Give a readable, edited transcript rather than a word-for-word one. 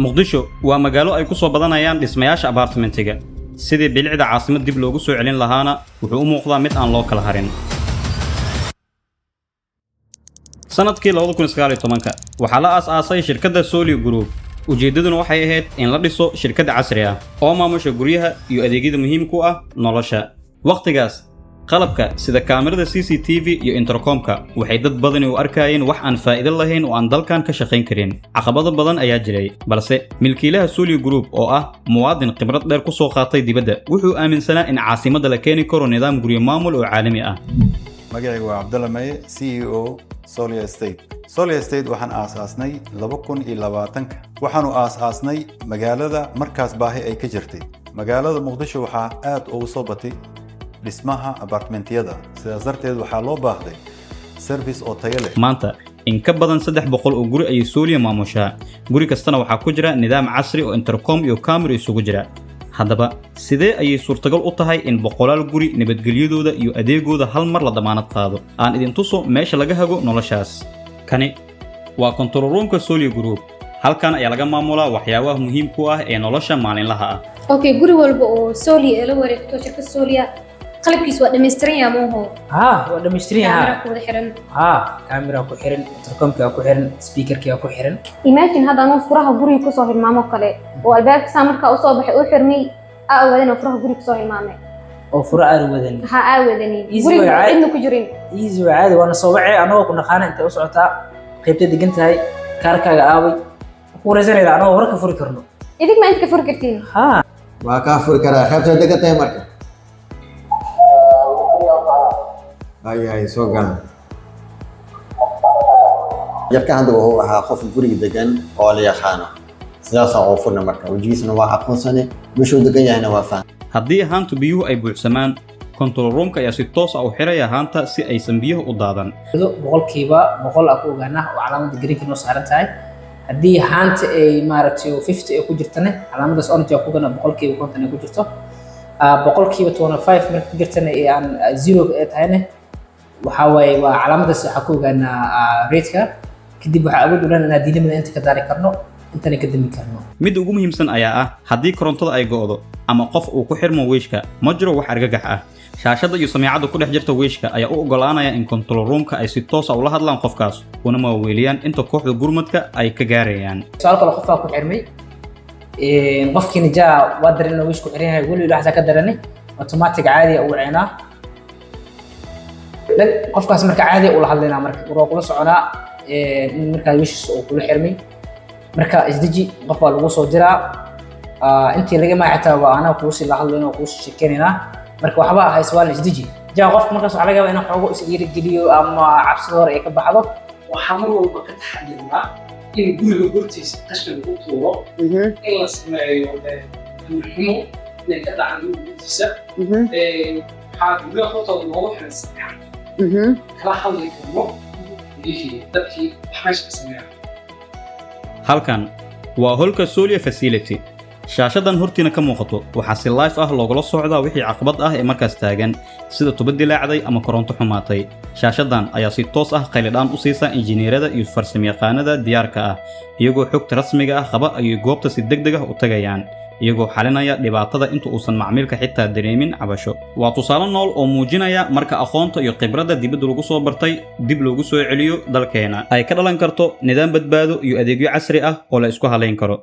muqdisho waa magaalo ay ku soo badanayaan dhismayaasha apartmentiga sidii bilicda caasimad dib loogu soo celin lahaana wuxuu u muuqdaa mid aan loo kala harin sanadkii 2019 waxaa la aasaasay shirkadda Solio Group ujeedaduna waxay ahayd in la dhiso shirkad casri ah oo maamusha guryaha iyo adeegyada muhiimka ah nolosha waqtigaas qalabka sida kaamirada CCTV iyo intercomka waxay dad badan u arkayeen wax aan faa'iido lahayn oo aan dalkan ka shaqayn karin caqabado badan ayaa jiray balse milkiilaha Solio Group oo ah muwaadin khibrad dheer ku soo qaatay dibadda wuxuu aaminsanaa in caasimadda la keeni karo nidaam guryo maamul oo caalami ah magacaygu waa Cabdalla Maye CEO Solio Estate Solio Estate waxaan aasaasnay 2020 waxaanu aasaasnay magaalada markaas baahi ay ka jirtay magaalada Muqdisho waxaa aad ugu soo batay dhismaha apartmentiyada sidaas darteed waxaa loo baahday service oo tayo leh maanta in ka badan 300 oo guri ay Solio maamushaa guri kastana waxaa ku jira nidaam casri oo intercom iyo camera isugu jira haddaba sidee ayay suurtagal u tahay in boqolaal guri nabadgelyadooda iyo adeegooda hal mar la damaanad qaado aan idin tuso meesha laga hago noloshaas kani waa control roomka Solio Group halkan ayaa laga maamulaa waxyaabaha muhiimka ah ee nolosha maalinlaha ah okay guri walba oo Solio la wareegto shirkadda Solio qalabkiisu waa dhameystiran yahay mooho waa dhameystiran yahay ku wada xiran camera ku xiran intercomka ku xiran speakerka ku xiran imagine hada anoo furaha guriga ku soo hilmaamo kale oo albaabka samarka u soo baxay oo xirmay aawadan furaha guriga ku soo hilmaamay oo fura aawadan aawadani guriga inuu ku jirin easy caadi waana soo wacay anoo ku naqaan inta u socotaa qaybta degan tahay kaarkaaga aaway ku reesanayda anoo hore ka furi karno idin ma inta ka furi kartiin waa ka furi karaa qaybta degan tahay marka ay soo gaan yarka hadda wuxuu ahaa qof guriga degan oo la yaqaano sidaas oo furna marka wajigiisna waa aqoonsane meeshuu degan yahayna waa faan haddii haanta biyuhu ay buuxsamaan control roomka ayaa si toos ah u xiraya haanta si aysan biyuhu u daadan boqolkiiba boqol ku ogaana oo calaamada greenka noo saaran tahay haddii haanta ay maaragtay 50 ay ku jirtana calaamadaas orange ku gana boqolkiiba 50 ay ku jirto boqolkiiba 25 marka ku jirtana ee aan 0 ay tahayna waxa way waa calaamadaas waxa ku ogaanaa rate-ka kadib waxa awood u leeyahay diinimada inta ka daari karno intana ka dami karno mid ugu muhiimsan ayaa ah haddii korontada ay go'do ama qof uu ku xirmo weeshka ma jiro wax argagax ah shaashada iyo samiicada ku dhex jirta weeshka ayaa u ogolaanaya in control roomka ay si toos ah ula hadlaan qofkaas una ma weeliyaan inta kooxda gurmadka ay ka gaarayaan su'aal kale qofka ku xirmay qofkina jaa waa dareena weeshku xiran yahay wali ilaahsa ka daranay automatic caadi u waceenaa qofkaas marka caadi u la hadlayna marka uu kula soconaa marka wiishis uu kula xirmay marka isdiji qof waa lagu soo diraa intii laga ma xitaa waa ana ku si la hadlayno ku sheekeynaa marka waxba ah iswaal isdiji jaa qofka markaas waxa laga yaabaa inuu xogo is yiri geliyo ama cabsi hore ay ka baxdo waxaa mar walba ka taxadiraa in guriga hortiisa qashin lagu tuuro in la sameeyo xumo in ka dhacan gurigiisa waxaa guriga hortooda loogu xiran kala hadli karno dadkii waxaashka sameeya halkan waa holka Solio Facility shaashadan hortiina ka muuqato waxaa si live ah loogala socdaa wixii caqabad ah ee markaas taagan sida tubad dilaacday ama koronto xumaatay shaashadan ayaa si toos ah qaylidaan u siisa injineerada iyo farsamayaqaanada diyaarka ah iyagoo xogta rasmiga ah qaba ay goobta si degdeg ah u tagayaan iyagoo xalinaya dhibaatada inta uusan macmiilka xitaa dareemin cabasho waa tusaale nool oo muujinaya marka aqoonta iyo khibradda dibadda lagu soo bartay dib loogu soo celiyo dalkeena ay ka dhalan karto nidaam badbaado iyo adeegyo casri ah oo la isku halayn karo